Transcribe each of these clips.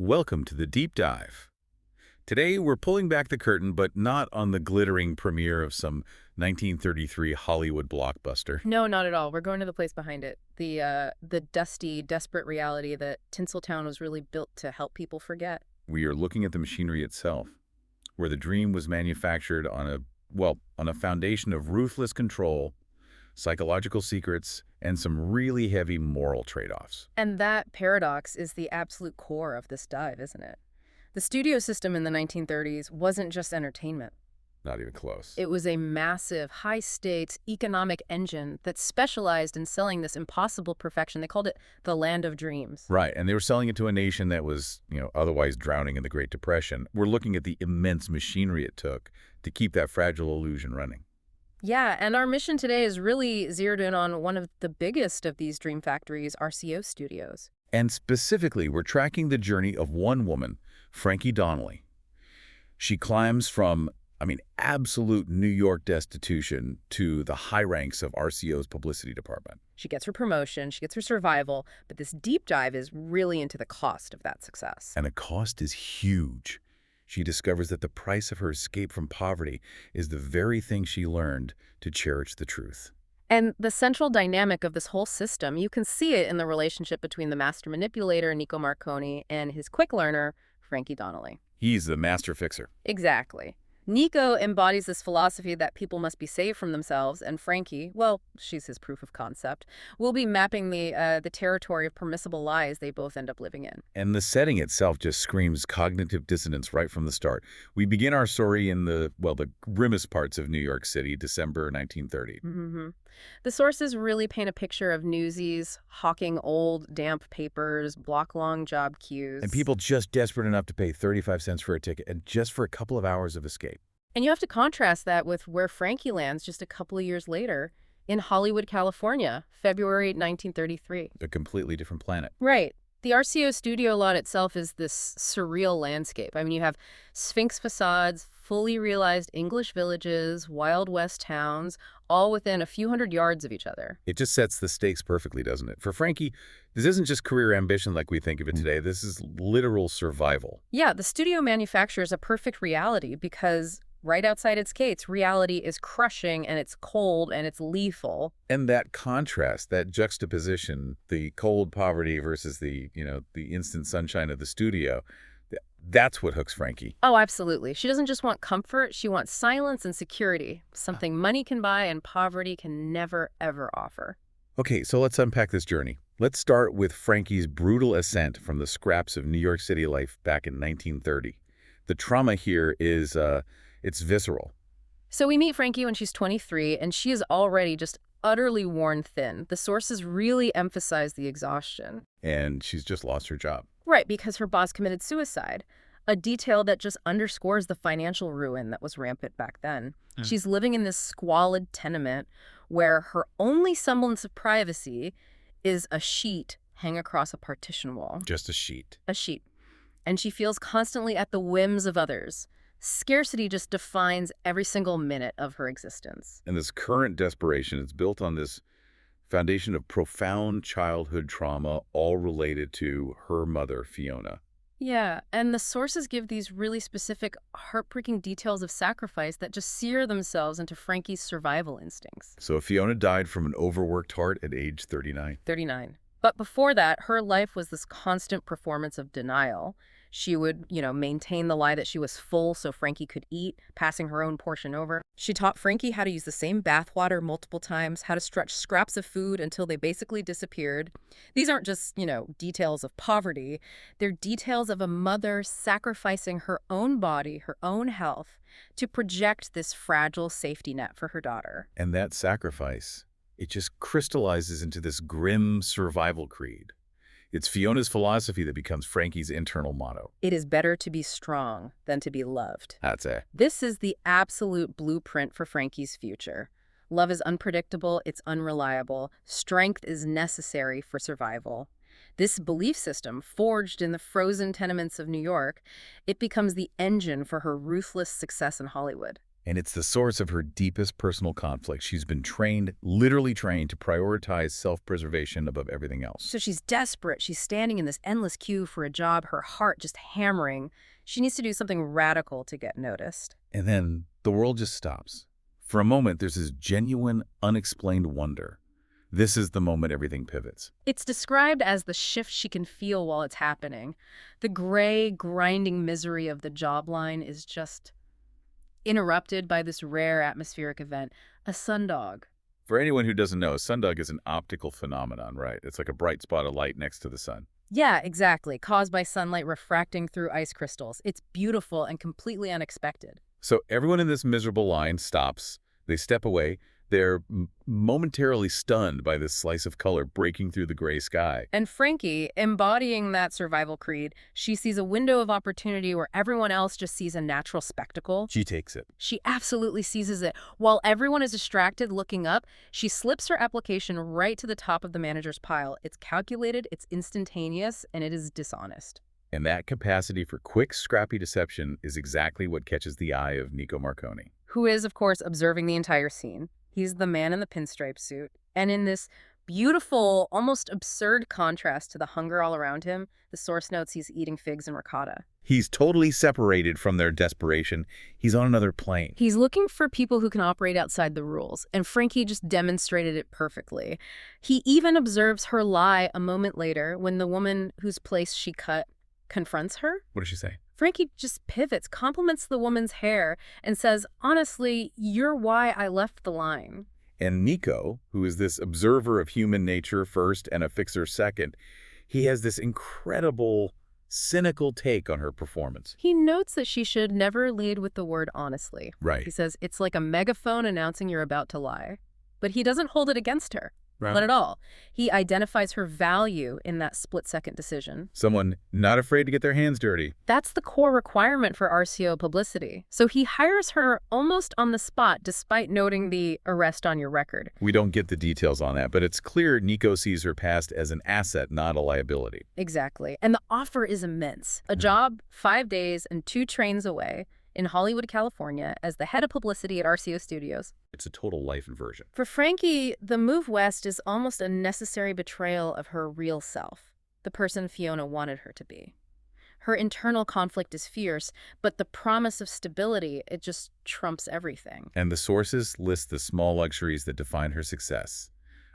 Welcome to the Deep Dive. Today we're pulling back the curtain, but not on the glittering premiere of some 1933 Hollywood blockbuster. No, not at all. We're going to the place behind it. The dusty, desperate reality that Tinseltown was really built to help people forget. We are looking at the machinery itself, where the dream was manufactured on a foundation of ruthless control, psychological secrets, and some really heavy moral trade-offs. And that paradox is the absolute core of this dive, isn't it? The studio system in the 1930s wasn't just entertainment. Not even close. It was a massive, high-stakes economic engine that specialized in selling this impossible perfection. They called it the land of dreams. Right, and they were selling it to a nation that was, otherwise drowning in the Great Depression. We're looking at the immense machinery it took to keep that fragile illusion running. Yeah, and our mission today is really zeroed in on one of the biggest of these dream factories, RCO Studios. And specifically, we're tracking the journey of one woman, Frankie Donnelly. She climbs from, absolute New York destitution to the high ranks of RCO's publicity department. She gets her promotion, she gets her survival, but this deep dive is really into the cost of that success. And the cost is huge. She discovers that the price of her escape from poverty is the very thing she learned to cherish the truth. And the central dynamic of this whole system, you can see it in the relationship between the master manipulator, Nico Marconi, and his quick learner, Frankie Donnelly. He's the master fixer. Exactly. Nico embodies this philosophy that people must be saved from themselves, and Frankie, well, she's his proof of concept, will be mapping the territory of permissible lies they both end up living in. And the setting itself just screams cognitive dissonance right from the start. We begin our story in the grimmest parts of New York City, December 1930. The sources really paint a picture of newsies hawking old, damp papers, block-long job queues. And people just desperate enough to pay 35 cents for a ticket and just for a couple of hours of escape. And you have to contrast that with where Frankie lands just a couple of years later in Hollywood, California, February 1933. A completely different planet. Right. The RCO studio lot itself is this surreal landscape. You have Sphinx facades, fully realized English villages, Wild West towns, all within a few hundred yards of each other. It just sets the stakes perfectly, doesn't it? For Frankie, this isn't just career ambition like we think of it today. This is literal survival. Yeah, the studio manufactures a perfect reality because right outside its gates, reality is crushing and it's cold and it's lethal. And that contrast, that juxtaposition, the cold poverty versus the instant sunshine of the studio, that's what hooks Frankie. Oh, absolutely. She doesn't just want comfort, she wants silence and security, something money can buy and poverty can never, ever offer. Okay, so let's unpack this journey. Let's start with Frankie's brutal ascent from the scraps of New York City life back in 1930. The trauma here is it's visceral. So we meet Frankie when she's 23, and she is already just utterly worn thin. The sources really emphasize the exhaustion. And she's just lost her job. Right, because her boss committed suicide, a detail that just underscores the financial ruin that was rampant back then. She's living in this squalid tenement where her only semblance of privacy is a sheet hang across a partition wall. Just a sheet. A sheet. And she feels constantly at the whims of others. Scarcity just defines every single minute of her existence. And this current desperation is built on this foundation of profound childhood trauma, all related to her mother, Fiona. Yeah, and the sources give these really specific, heartbreaking details of sacrifice that just sear themselves into Frankie's survival instincts. So Fiona died from an overworked heart at age 39. 39. But before that, her life was this constant performance of denial. She would, maintain the lie that she was full so Frankie could eat, passing her own portion over. She taught Frankie how to use the same bathwater multiple times, how to stretch scraps of food until they basically disappeared. These aren't just, details of poverty. They're details of a mother sacrificing her own body, her own health, to project this fragile safety net for her daughter. And that sacrifice, it just crystallizes into this grim survival creed. It's Fiona's philosophy that becomes Frankie's internal motto. It is better to be strong than to be loved. That's it. This is the absolute blueprint for Frankie's future. Love is unpredictable, it's unreliable. Strength is necessary for survival. This belief system, forged in the frozen tenements of New York, it becomes the engine for her ruthless success in Hollywood. And it's the source of her deepest personal conflict. She's been trained, literally trained, to prioritize self-preservation above everything else. So she's desperate. She's standing in this endless queue for a job, her heart just hammering. She needs to do something radical to get noticed. And then the world just stops. For a moment, there's this genuine, unexplained wonder. This is the moment everything pivots. It's described as the shift she can feel while it's happening. The gray, grinding misery of the job line is just interrupted by this rare atmospheric event, a sundog. For anyone who doesn't know, a sundog is an optical phenomenon, right? It's like a bright spot of light next to the sun. Yeah, exactly, caused by sunlight refracting through ice crystals. It's beautiful and completely unexpected. So everyone in this miserable line stops. They step away. They're momentarily stunned by this slice of color breaking through the gray sky. And Frankie, embodying that survival creed, she sees a window of opportunity where everyone else just sees a natural spectacle. She takes it. She absolutely seizes it. While everyone is distracted looking up, she slips her application right to the top of the manager's pile. It's calculated, it's instantaneous, and it is dishonest. And that capacity for quick, scrappy deception is exactly what catches the eye of Nico Marconi. Who is, of course, observing the entire scene. He's the man in the pinstripe suit. And in this beautiful, almost absurd contrast to the hunger all around him, the source notes he's eating figs and ricotta. He's totally separated from their desperation. He's on another plane. He's looking for people who can operate outside the rules, and Frankie just demonstrated it perfectly. He even observes her lie a moment later when the woman whose place she cut confronts her. What does she say? Frankie just pivots, compliments the woman's hair, and says, honestly, you're why I left the line. And Nico, who is this observer of human nature first and a fixer second, he has this incredible, cynical take on her performance. He notes that she should never lead with the word honestly. Right. He says, it's like a megaphone announcing you're about to lie. But he doesn't hold it against her. Right. Not at all. He identifies her value in that split-second decision. Someone not afraid to get their hands dirty. That's the core requirement for RCO publicity. So he hires her almost on the spot, despite noting the arrest on your record. We don't get the details on that, but it's clear Nico sees her past as an asset, not a liability. Exactly. And the offer is immense. A job, 5 days and 2 trains away in Hollywood, California, as the head of publicity at RCO Studios. It's a total life inversion. For Frankie, the move west is almost a necessary betrayal of her real self, the person Fiona wanted her to be. Her internal conflict is fierce, but the promise of stability, it just trumps everything. And the sources list the small luxuries that define her success.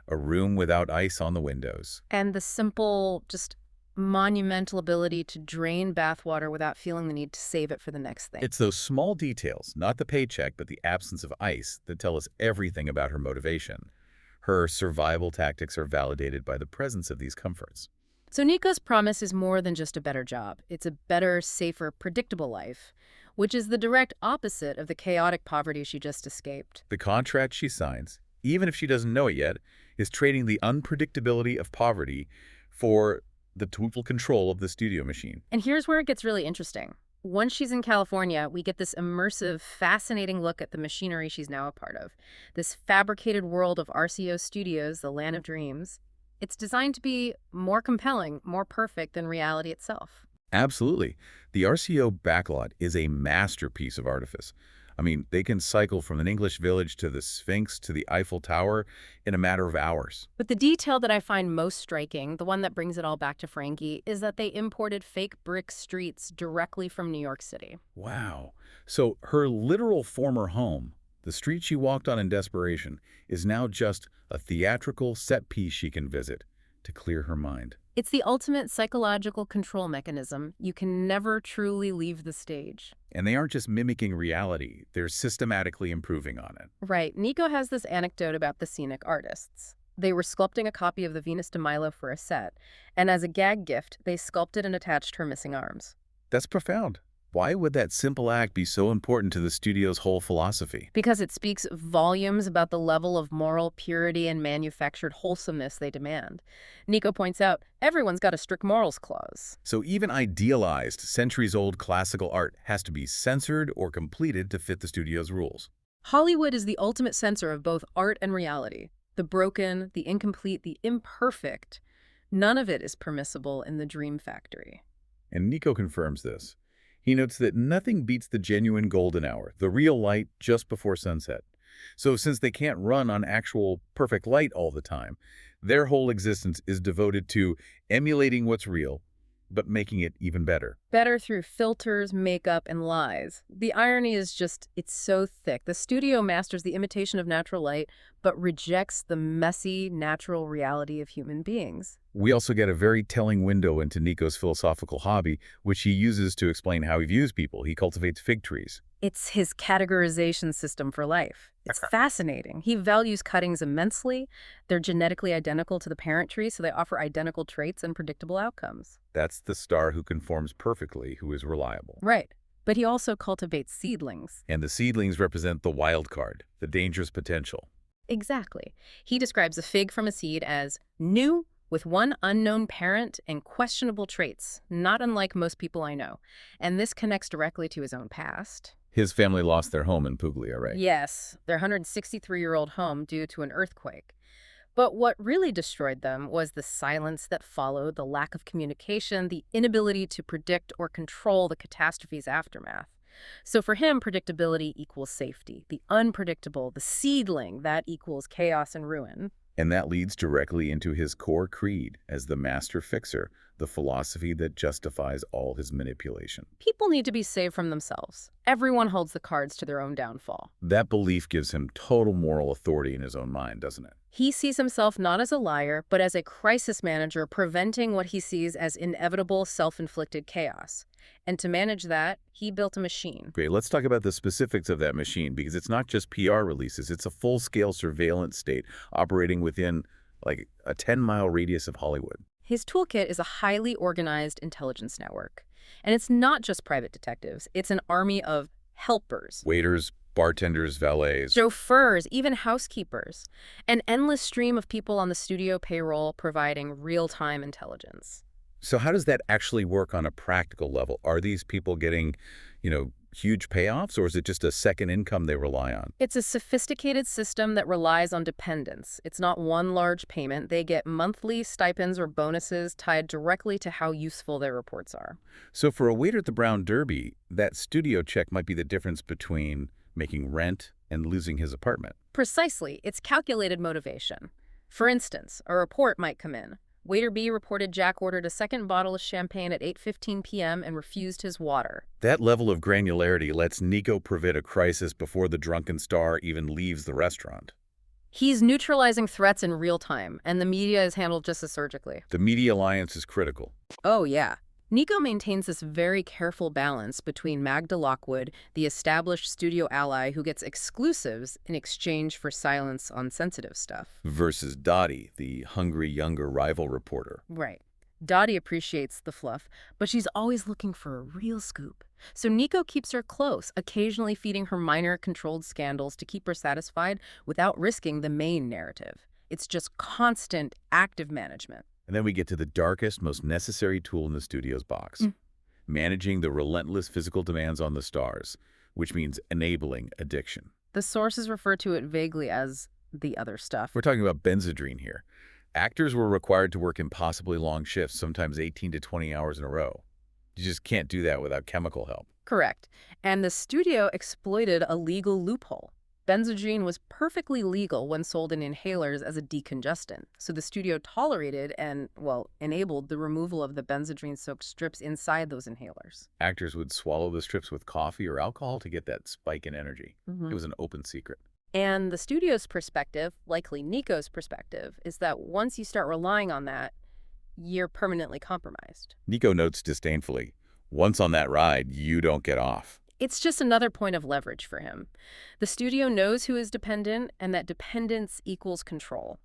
A room without ice on the windows. And the simple, just monumental ability to drain bathwater without feeling the need to save it for the next thing. It's those small details, not the paycheck, but the absence of ice, that tell us everything about her motivation. Her survival tactics are validated by the presence of these comforts. So Nico's promise is more than just a better job. It's a better, safer, predictable life, which is the direct opposite of the chaotic poverty she just escaped. The contract she signs, even if she doesn't know it yet, is trading the unpredictability of poverty for the total control of the studio machine. And here's where it gets really interesting. Once she's in California, we get this immersive, fascinating look at the machinery she's now a part of. This fabricated world of RCO Studios, the land of dreams. It's designed to be more compelling, more perfect than reality itself. Absolutely. The RCO backlot is a masterpiece of artifice. I mean, they can cycle from an English village to the Sphinx to the Eiffel Tower in a matter of hours. But the detail that I find most striking, the one that brings it all back to Frankie, is that they imported fake brick streets directly from New York City. Wow. So her literal former home, the street she walked on in desperation, is now just a theatrical set piece she can visit to clear her mind. It's the ultimate psychological control mechanism. You can never truly leave the stage. And they aren't just mimicking reality, they're systematically improving on it. Right. Nico has this anecdote about the scenic artists. They were sculpting a copy of the Venus de Milo for a set, and as a gag gift, they sculpted and attached her missing arms. That's profound. Why would that simple act be so important to the studio's whole philosophy? Because it speaks volumes about the level of moral purity and manufactured wholesomeness they demand. Nico points out, everyone's got a strict morals clause. So even idealized, centuries-old classical art has to be censored or completed to fit the studio's rules. Hollywood is the ultimate censor of both art and reality. The broken, the incomplete, the imperfect. None of it is permissible in the dream factory. And Nico confirms this. He notes that nothing beats the genuine golden hour, the real light just before sunset. So since they can't run on actual perfect light all the time, their whole existence is devoted to emulating what's real, but making it even better. Better through filters, makeup, and lies. The irony is just, it's so thick. The studio masters the imitation of natural light, but rejects the messy, natural reality of human beings. We also get a very telling window into Nico's philosophical hobby, which he uses to explain how he views people. He cultivates fig trees. It's his categorization system for life. It's fascinating. He values cuttings immensely. They're genetically identical to the parent tree, so they offer identical traits and predictable outcomes. That's the star who conforms perfectly, who is reliable. Right. But he also cultivates seedlings. And the seedlings represent the wild card, the dangerous potential. Exactly. He describes a fig from a seed as new, with one unknown parent and questionable traits, not unlike most people I know. And this connects directly to his own past. His family lost their home in Puglia, right? Yes, their 163-year-old home due to an earthquake. But what really destroyed them was the silence that followed, the lack of communication, the inability to predict or control the catastrophe's aftermath. So for him, predictability equals safety. The unpredictable, the seedling, that equals chaos and ruin. And that leads directly into his core creed as the master fixer, the philosophy that justifies all his manipulation. People need to be saved from themselves. Everyone holds the cards to their own downfall. That belief gives him total moral authority in his own mind, doesn't it? He sees himself not as a liar, but as a crisis manager preventing what he sees as inevitable self-inflicted chaos. And to manage that, he built a machine. Great, let's talk about the specifics of that machine, because it's not just PR releases, it's a full-scale surveillance state operating within like a 10-mile radius of Hollywood. His toolkit is a highly organized intelligence network. And it's not just private detectives, it's an army of helpers. Waiters, bartenders, valets. Chauffeurs, even housekeepers. An endless stream of people on the studio payroll providing real-time intelligence. So how does that actually work on a practical level? Are these people getting, huge payoffs, or is it just a second income they rely on? It's a sophisticated system that relies on dependence. It's not one large payment. They get monthly stipends or bonuses tied directly to how useful their reports are. So for a waiter at the Brown Derby, that studio check might be the difference between making rent and losing his apartment. Precisely. It's calculated motivation. For instance, a report might come in. Waiter B reported Jack ordered a second bottle of champagne at 8:15 p.m. and refused his water. That level of granularity lets Nico prevent a crisis before the drunken star even leaves the restaurant. He's neutralizing threats in real time, and the media is handled just as surgically. The media alliance is critical. Oh, yeah. Nico maintains this very careful balance between Magda Lockwood, the established studio ally who gets exclusives in exchange for silence on sensitive stuff. Versus Dottie, the hungry younger rival reporter. Right. Dottie appreciates the fluff, but she's always looking for a real scoop. So Nico keeps her close, occasionally feeding her minor controlled scandals to keep her satisfied without risking the main narrative. It's just constant, active management. And then we get to the darkest, most necessary tool in the studio's box. Managing the relentless physical demands on the stars, which means enabling addiction. The sources refer to it vaguely as the other stuff. We're talking about benzodrine here. Actors were required to work impossibly long shifts, sometimes 18 to 20 hours in a row. You just can't do that without chemical help. Correct. And the studio exploited a legal loophole. Benzodrine was perfectly legal when sold in inhalers as a decongestant, so the studio tolerated and, enabled the removal of the benzodrine-soaked strips inside those inhalers. Actors would swallow the strips with coffee or alcohol to get that spike in energy. It was an open secret. And the studio's perspective, likely Nico's perspective, is that once you start relying on that, you're permanently compromised. Nico notes disdainfully, once on that ride, you don't get off. It's just another point of leverage for him. The studio knows who is dependent, and that dependence equals control.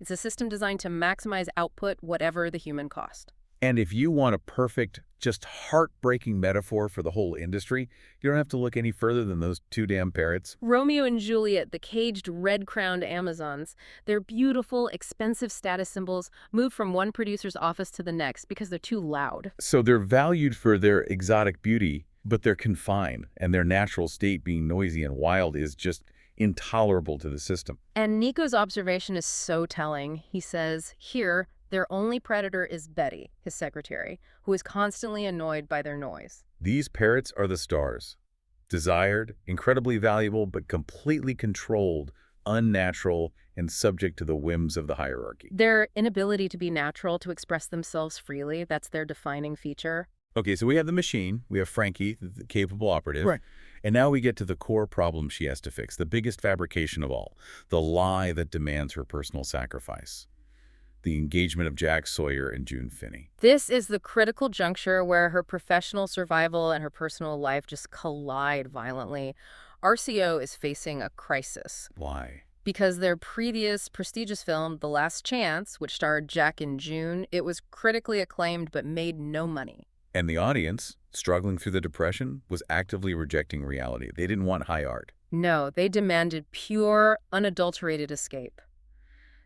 It's a system designed to maximize output, whatever the human cost. And if you want a perfect, just heartbreaking metaphor for the whole industry, you don't have to look any further than those two damn parrots. Romeo and Juliet, the caged, red-crowned Amazons, their beautiful, expensive status symbols move from one producer's office to the next because they're too loud. So they're valued for their exotic beauty, but they're confined, and their natural state being noisy and wild is just intolerable to the system. And Nico's observation is so telling. He says, here, Their only predator is Betty, his secretary, who is constantly annoyed by their noise. These parrots are the stars. Desired, incredibly valuable, but completely controlled, unnatural, and subject to the whims of the hierarchy. Their inability to be natural, to express themselves freely, that's their defining feature. Okay, so we have the machine, we have Frankie, the capable operative, Right. and now we get to the core problem she has to fix, the biggest fabrication of all, the lie that demands her personal sacrifice. The engagement of Jack Sawyer and June Finney. This is the critical juncture where her professional survival and her personal life just collide violently. RCO is facing a crisis Why? because their previous prestigious film, The Last Chance, which starred Jack and June, it was critically acclaimed but made no money. And the audience, struggling through the depression, was actively rejecting reality. They didn't want high art. No, they demanded pure, unadulterated escape.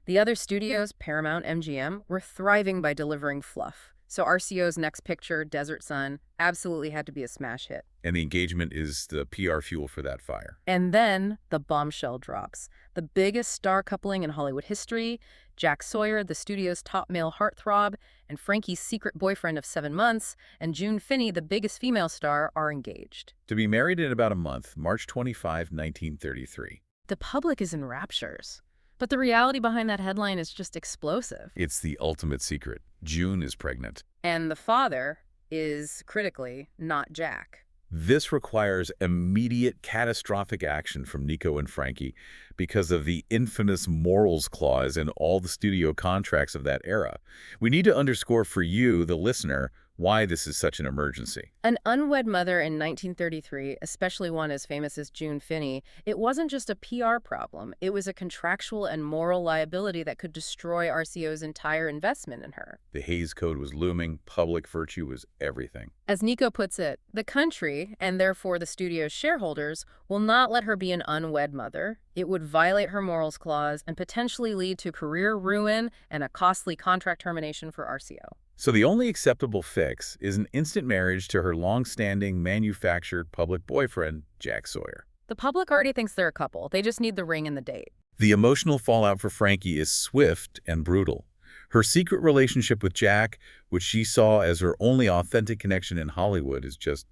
The other studios, Paramount, MGM, were thriving by delivering fluff. So RCO's next picture, Desert Sun, absolutely had to be a smash hit. And the engagement is the PR fuel for that fire. And then the bombshell drops. The biggest star coupling in Hollywood history, Jack Sawyer, the studio's top male heartthrob, and Frankie's secret boyfriend of 7 months, and June Finney, the biggest female star, are engaged. To be married in about a month, March 25, 1933. The public is in raptures. But the reality behind that headline is just explosive. It's the ultimate secret. June is pregnant. And the father is, critically, not Jack. This requires immediate catastrophic action from Nico and Frankie because of the infamous morals clause in all the studio contracts of that era. We need to underscore for you, the listener, why this is such an emergency. An unwed mother in 1933, especially one as famous as June Finney, it wasn't just a PR problem. It was a contractual and moral liability that could destroy RCO's entire investment in her. The Hays Code was looming. Public virtue was everything. As Nico puts it, the country, and therefore the studio's shareholders, will not let her be an unwed mother. It would violate her morals clause and potentially lead to career ruin and a costly contract termination for RCO. So the only acceptable fix is an instant marriage to her long-standing manufactured public boyfriend, Jack Sawyer. The public already thinks they're a couple. They just need the ring and the date. The emotional fallout for Frankie is swift and brutal. Her secret relationship with Jack, which she saw as her only authentic connection in Hollywood, is just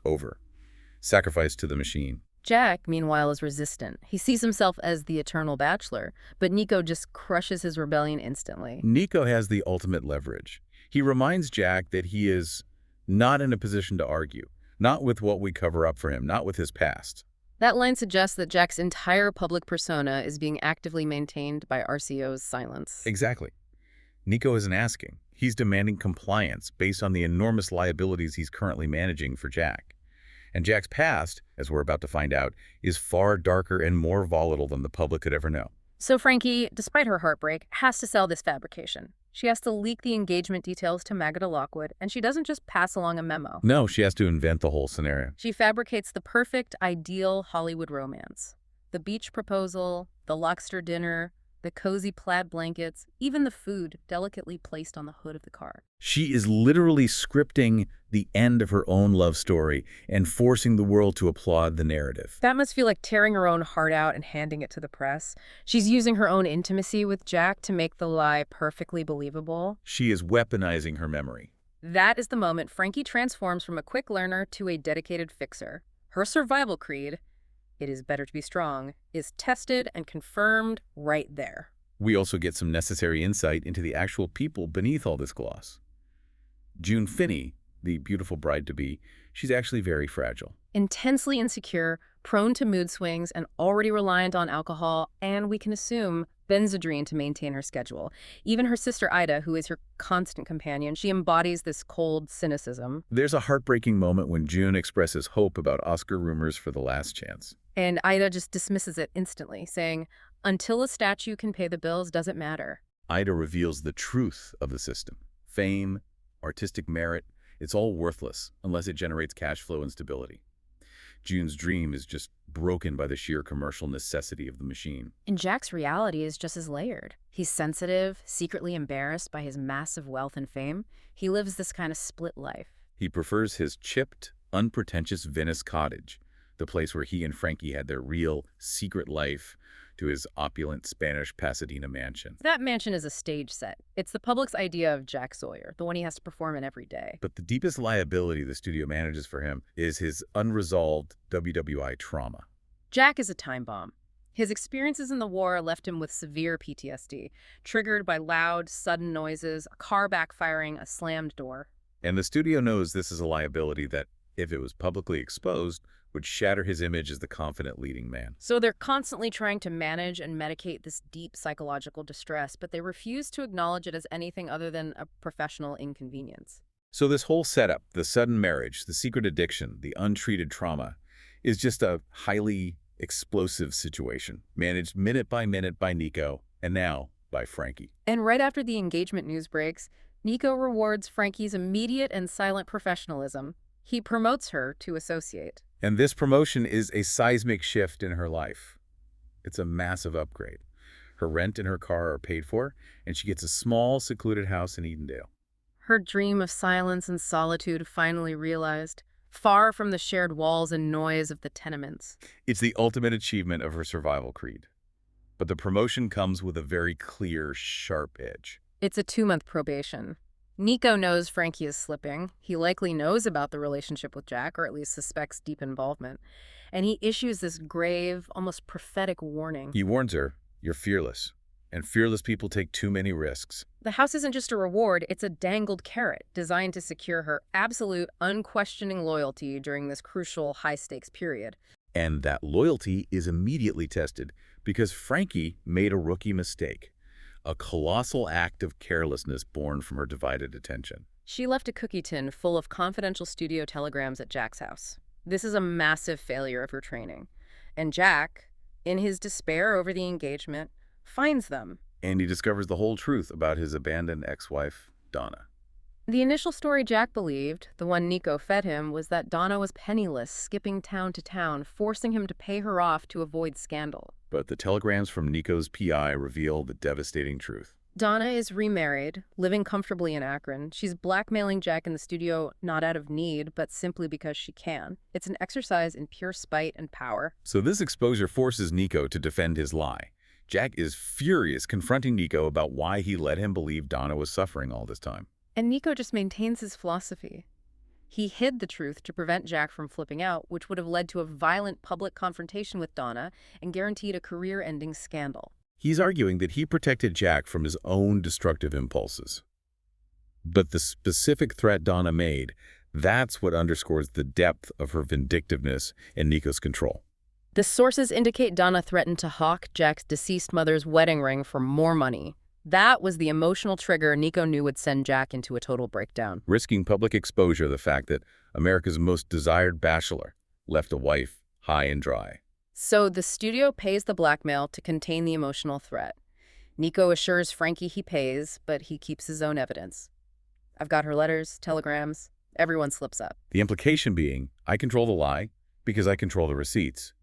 over. Sacrificed to the machine. Jack, meanwhile, is resistant. He sees himself as the eternal bachelor, but Nico just crushes his rebellion instantly. Nico has the ultimate leverage. He reminds Jack that he is not in a position to argue, not with what we cover up for him, not with his past. That line suggests that Jack's entire public persona is being actively maintained by RCO's silence. Exactly. Nico isn't asking. He's demanding compliance based on the enormous liabilities he's currently managing for Jack. And Jack's past, as we're about to find out, is far darker and more volatile than the public could ever know. So Frankie, despite her heartbreak, has to sell this fabrication. She has to leak the engagement details to Magda Lockwood, and she doesn't just pass along a memo. No, she has to invent the whole scenario. She fabricates the perfect, ideal Hollywood romance. The beach proposal, the lobster dinner, the cozy plaid blankets, even the food delicately placed on the hood of the car. She is literally scripting the end of her own love story and forcing the world to applaud the narrative. That must feel like tearing her own heart out and handing it to the press. She's using her own intimacy with Jack to make the lie perfectly believable. She is weaponizing her memory. That is the moment Frankie transforms from a quick learner to a dedicated fixer. Her survival creed, "It is better to be strong," is tested and confirmed right there. We also get some necessary insight into the actual people beneath all this gloss. June Finney, the beautiful bride-to-be, she's actually very fragile. Intensely insecure, prone to mood swings, and already reliant on alcohol, and we can assume Benzedrine to maintain her schedule. Even her sister Ida, who is her constant companion, she embodies this cold cynicism. There's a heartbreaking moment when June expresses hope about Oscar rumors for The Last Chance. And Ida just dismisses it instantly, saying, "Until a statue can pay the bills, doesn't matter." Ida reveals the truth of the system. Fame, artistic merit, it's all worthless unless it generates cash flow and stability. June's dream is just broken by the sheer commercial necessity of the machine. And Jack's reality is just as layered. He's sensitive, secretly embarrassed by his massive wealth and fame. He lives this kind of split life. He prefers his chipped, unpretentious Venice cottage, the place where he and Frankie had their real, secret life, to his opulent Spanish Pasadena mansion. That mansion is a stage set. It's the public's idea of Jack Sawyer, the one he has to perform in every day. But the deepest liability the studio manages for him is his unresolved WWI trauma. Jack is a time bomb. His experiences in the war left him with severe PTSD, triggered by loud, sudden noises, a car backfiring, a slammed door. And the studio knows this is a liability that, if it was publicly exposed, would shatter his image as the confident leading man. So they're constantly trying to manage and medicate this deep psychological distress, but they refuse to acknowledge it as anything other than a professional inconvenience. So this whole setup, the sudden marriage, the secret addiction, the untreated trauma, is just a highly explosive situation, managed minute by Nico, and now by Frankie. And right after the engagement news breaks, Nico rewards Frankie's immediate and silent professionalism. He promotes her to associate. And this promotion is a seismic shift in her life. It's a massive upgrade. Her rent and her car are paid for, and she gets a small, secluded house in Edendale. Her dream of silence and solitude finally realized, far from the shared walls and noise of the tenements. It's the ultimate achievement of her survival creed. But the promotion comes with a very clear, sharp edge. It's a 2-month probation. Nico knows Frankie is slipping. He likely knows about the relationship with Jack, or at least suspects deep involvement. And he issues this grave, almost prophetic warning. He warns her, "You're fearless, and fearless people take too many risks." The house isn't just a reward, it's a dangled carrot designed to secure her absolute, unquestioning loyalty during this crucial, high-stakes period. And that loyalty is immediately tested because Frankie made a rookie mistake. A colossal act of carelessness born from her divided attention. She left a cookie tin full of confidential studio telegrams at Jack's house. This is a massive failure of her training. And Jack, in his despair over the engagement, finds them. And he discovers the whole truth about his abandoned ex-wife, Donna. The initial story Jack believed, the one Nico fed him, was that Donna was penniless, skipping town to town, forcing him to pay her off to avoid scandal. But the telegrams from Nico's PI reveal the devastating truth. Donna is remarried, living comfortably in Akron. She's blackmailing Jack in the studio not out of need, but simply because she can. It's an exercise in pure spite and power. So this exposure forces Nico to defend his lie. Jack is furious, confronting Nico about why he let him believe Donna was suffering all this time. And Nico just maintains his philosophy. He hid the truth to prevent Jack from flipping out, which would have led to a violent public confrontation with Donna and guaranteed a career-ending scandal. He's arguing that he protected Jack from his own destructive impulses. But the specific threat Donna made, that's what underscores the depth of her vindictiveness and Nico's control. The sources indicate Donna threatened to hawk Jack's deceased mother's wedding ring for more money. That was the emotional trigger Nico knew would send Jack into a total breakdown. Risking public exposure of the fact that America's most desired bachelor left a wife high and dry. So the studio pays the blackmail to contain the emotional threat. Nico assures Frankie he pays, but he keeps his own evidence. I've got her letters, telegrams. Everyone slips up. The implication being, I control the lie because I control the receipts.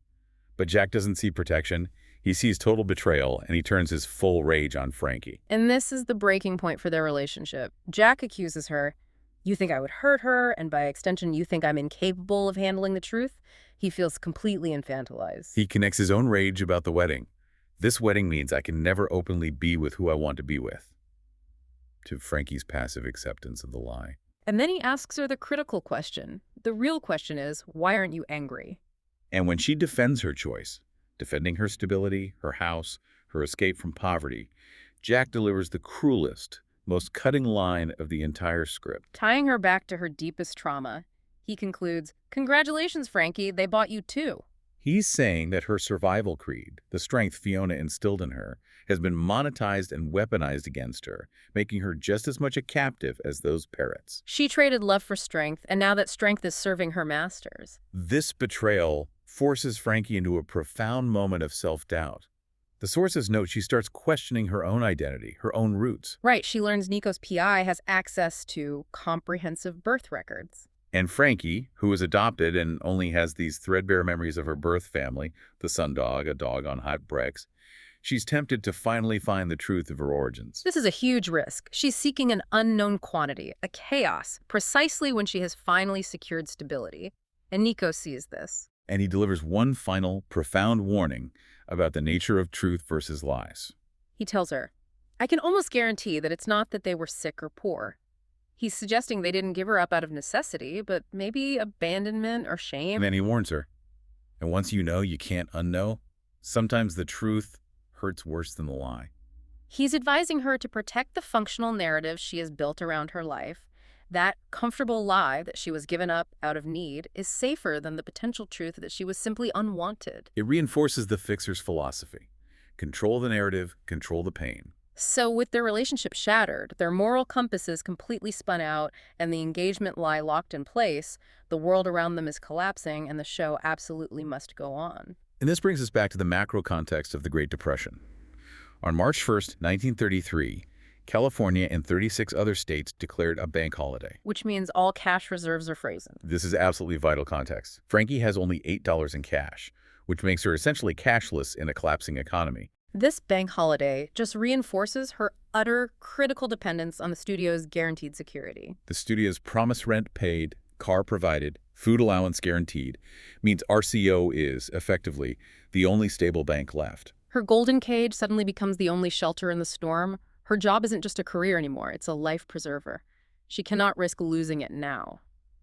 But Jack doesn't see protection. He sees total betrayal, and he turns his full rage on Frankie. And this is the breaking point for their relationship. Jack accuses her, "You think I would hurt her, and by extension, you think I'm incapable of handling the truth?" He feels completely infantilized. He connects his own rage about the wedding. This wedding means I can never openly be with who I want to be with. To Frankie's passive acceptance of the lie. And then he asks her the critical question. The real question is, why aren't you angry? And when she defends her choice, defending her stability, her house, her escape from poverty, Jack delivers the cruelest, most cutting line of the entire script. Tying her back to her deepest trauma, he concludes, "Congratulations, Frankie, they bought you too." He's saying that her survival creed, the strength Fiona instilled in her, has been monetized and weaponized against her, making her just as much a captive as those parrots. She traded love for strength, and now that strength is serving her masters. This betrayal forces Frankie into a profound moment of self-doubt. The sources note she starts questioning her own identity, her own roots. Right, she learns Nico's PI has access to comprehensive birth records. And Frankie, who is adopted and only has these threadbare memories of her birth family, the sundog, a dog on hot bricks, she's tempted to finally find the truth of her origins. This is a huge risk. She's seeking an unknown quantity, a chaos, precisely when she has finally secured stability. And Nico sees this. And he delivers one final, profound warning about the nature of truth versus lies. He tells her, I can almost guarantee that it's not that they were sick or poor. He's suggesting they didn't give her up out of necessity, but maybe abandonment or shame. And then he warns her, and once you know you can't unknow, sometimes the truth hurts worse than the lie. He's advising her to protect the functional narrative she has built around her life. That comfortable lie that she was given up out of need is safer than the potential truth that she was simply unwanted. It reinforces the fixer's philosophy. Control the narrative, control the pain. So with their relationship shattered, their moral compasses completely spun out, and the engagement lie locked in place, the world around them is collapsing, and the show absolutely must go on. And this brings us back to the macro context of the Great Depression. On March 1st, 1933, California and 36 other states declared a bank holiday. Which means all cash reserves are frozen. This is absolutely vital context. Frankie has only $8 in cash, which makes her essentially cashless in a collapsing economy. This bank holiday just reinforces her utter critical dependence on the studio's guaranteed security. The studio's promised rent paid, car provided, food allowance guaranteed, means RCO is, effectively, the only stable bank left. Her golden cage suddenly becomes the only shelter in the storm. Her job isn't just a career anymore, it's a life preserver. She cannot risk losing it now.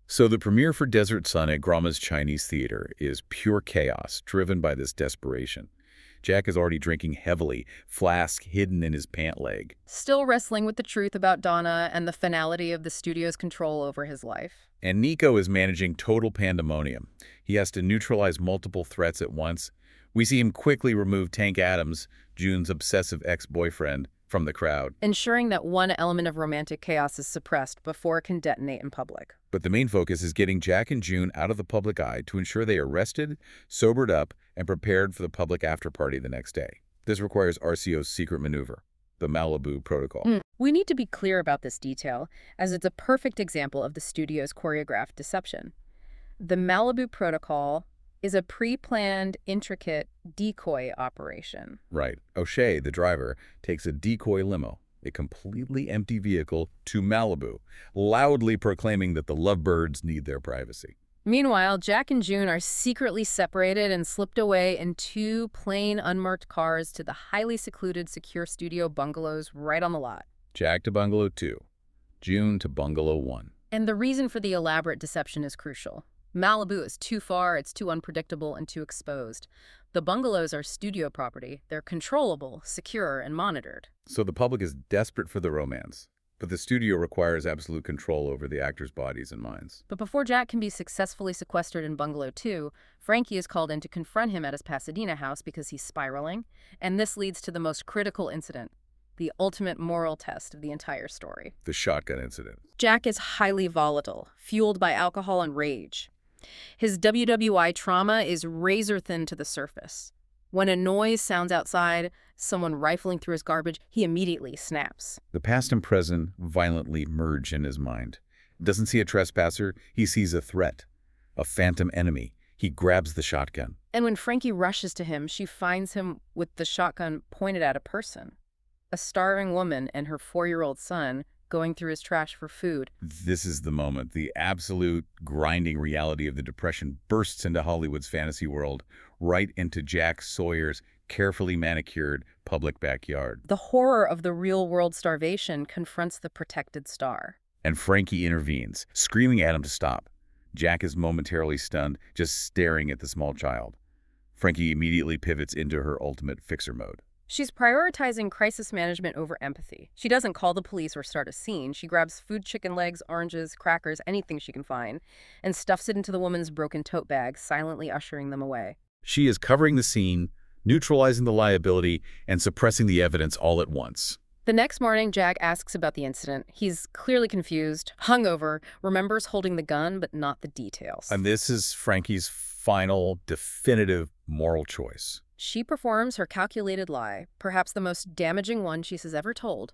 So the premiere for Desert Sun at Grauman's Chinese Theater is pure chaos, driven by this desperation. Jack is already drinking heavily, flask hidden in his pant leg. Still wrestling with the truth about Donna and the finality of the studio's control over his life. And Nico is managing total pandemonium. He has to neutralize multiple threats at once. We see him quickly remove Tank Adams, June's obsessive ex-boyfriend, from the crowd. Ensuring that one element of romantic chaos is suppressed before it can detonate in public. But the main focus is getting Jack and June out of the public eye to ensure they are rested, sobered up, and prepared for the public after-party the next day. This requires RCO's secret maneuver, the Malibu Protocol. We need to be clear about this detail, as it's a perfect example of the studio's choreographed deception. The Malibu Protocol is a pre-planned, intricate decoy operation. Right. O'Shea, the driver, takes a decoy limo, a completely empty vehicle, to Malibu, loudly proclaiming that the lovebirds need their privacy. Meanwhile, Jack and June are secretly separated and slipped away in two plain, unmarked cars to the highly secluded, secure studio bungalows right on the lot. Jack to Bungalow 2, June to Bungalow 1. And the reason for the elaborate deception is crucial. Malibu is too far, it's too unpredictable, and too exposed. The bungalows are studio property. They're controllable, secure, and monitored. So the public is desperate for the romance, but the studio requires absolute control over the actors' bodies and minds. But before Jack can be successfully sequestered in Bungalow 2, Frankie is called in to confront him at his Pasadena house because he's spiraling, and this leads to the most critical incident, the ultimate moral test of the entire story. The shotgun incident. Jack is highly volatile, fueled by alcohol and rage. His WWI trauma is razor-thin to the surface. When a noise sounds outside, someone rifling through his garbage, he immediately snaps. The past and present violently merge in his mind. Doesn't see a trespasser, he sees a threat, a phantom enemy. He grabs the shotgun. And when Frankie rushes to him, she finds him with the shotgun pointed at a person. A starving woman and her 4-year-old son going through his trash for food. This is the moment. The absolute grinding reality of the Depression bursts into Hollywood's fantasy world, right into Jack Sawyer's carefully manicured public backyard. The horror of the real-world starvation confronts the protected star. And Frankie intervenes, screaming at him to stop. Jack is momentarily stunned, just staring at the small child. Frankie immediately pivots into her ultimate fixer mode. She's prioritizing crisis management over empathy. She doesn't call the police or start a scene. She grabs food, chicken legs, oranges, crackers, anything she can find, and stuffs it into the woman's broken tote bag, silently ushering them away. She is covering the scene, neutralizing the liability, and suppressing the evidence all at once. The next morning, Jack asks about the incident. He's clearly confused, hungover, remembers holding the gun, but not the details. And this is Frankie's final, definitive moral choice. She performs her calculated lie, perhaps the most damaging one she has ever told.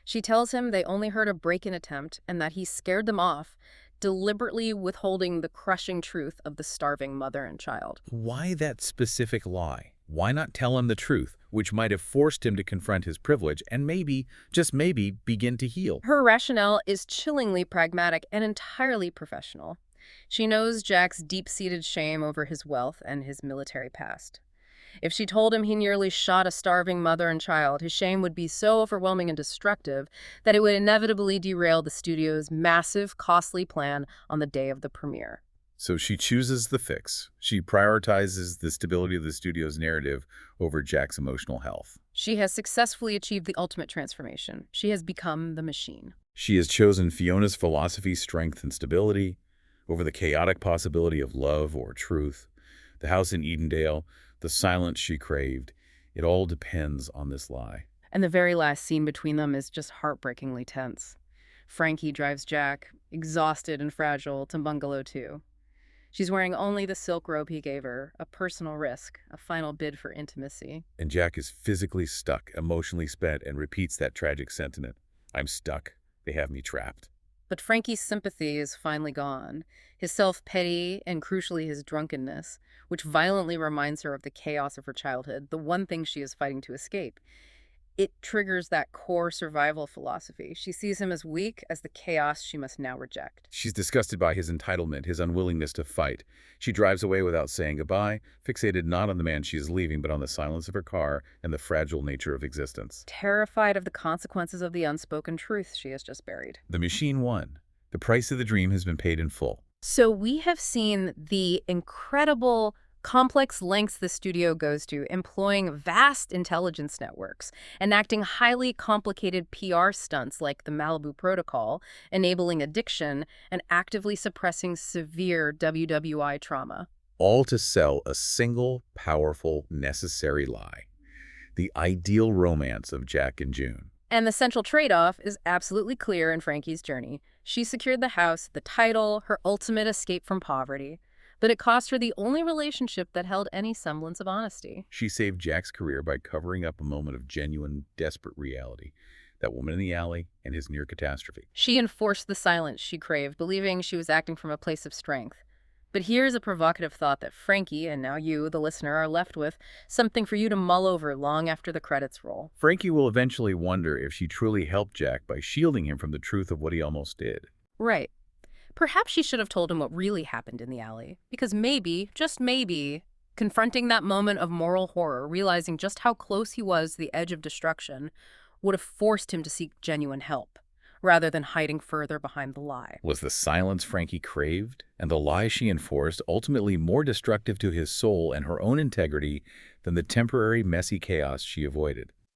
She tells him they only heard a break-in attempt and that he scared them off, deliberately withholding the crushing truth of the starving mother and child. Why that specific lie? Why not tell him the truth, which might have forced him to confront his privilege and maybe, just maybe, begin to heal? Her rationale is chillingly pragmatic and entirely professional. She knows Jack's deep-seated shame over his wealth and his military past. If she told him he nearly shot a starving mother and child, his shame would be so overwhelming and destructive that it would inevitably derail the studio's massive, costly plan on the day of the premiere. So she chooses the fix. She prioritizes the stability of the studio's narrative over Jack's emotional health. She has successfully achieved the ultimate transformation. She has become the machine. She has chosen Fiona's philosophy, strength, and stability over the chaotic possibility of love or truth. The house in Edendale, the silence she craved, it all depends on this lie. And the very last scene between them is just heartbreakingly tense. Frankie drives Jack, exhausted and fragile, to Bungalow 2. She's wearing only the silk robe he gave her, a personal risk, a final bid for intimacy. And Jack is physically stuck, emotionally spent, and repeats that tragic sentiment. I'm stuck. They have me trapped. But Frankie's sympathy is finally gone. His self-pity and, crucially, his drunkenness, which violently reminds her of the chaos of her childhood, the one thing she is fighting to escape. It triggers that core survival philosophy. She sees him as weak, as the chaos she must now reject. She's disgusted by his entitlement, his unwillingness to fight. She drives away without saying goodbye, fixated not on the man she is leaving, but on the silence of her car and the fragile nature of existence. Terrified of the consequences of the unspoken truth she has just buried. The machine won. The price of the dream has been paid in full. So we have seen the incredible complex lengths the studio goes to, employing vast intelligence networks, enacting highly complicated PR stunts like the Malibu Protocol, enabling addiction, and actively suppressing severe WWI trauma. All to sell a single, powerful, necessary lie. The ideal romance of Jack and June. And the central trade-off is absolutely clear in Frankie's journey. She secured the house, the title, her ultimate escape from poverty. But it cost her the only relationship that held any semblance of honesty. She saved Jack's career by covering up a moment of genuine, desperate reality. That woman in the alley and his near catastrophe. She enforced the silence she craved, believing she was acting from a place of strength. But here's a provocative thought that Frankie, and now you, the listener, are left with, something for you to mull over long after the credits roll. Frankie will eventually wonder if she truly helped Jack by shielding him from the truth of what he almost did. Right. Perhaps she should have told him what really happened in the alley. Because maybe, just maybe, confronting that moment of moral horror, realizing just how close he was to the edge of destruction, would have forced him to seek genuine help, rather than hiding further behind the lie. Was the silence Frankie craved, and the lie she enforced, ultimately more destructive to his soul and her own integrity than the temporary, messy chaos she avoided?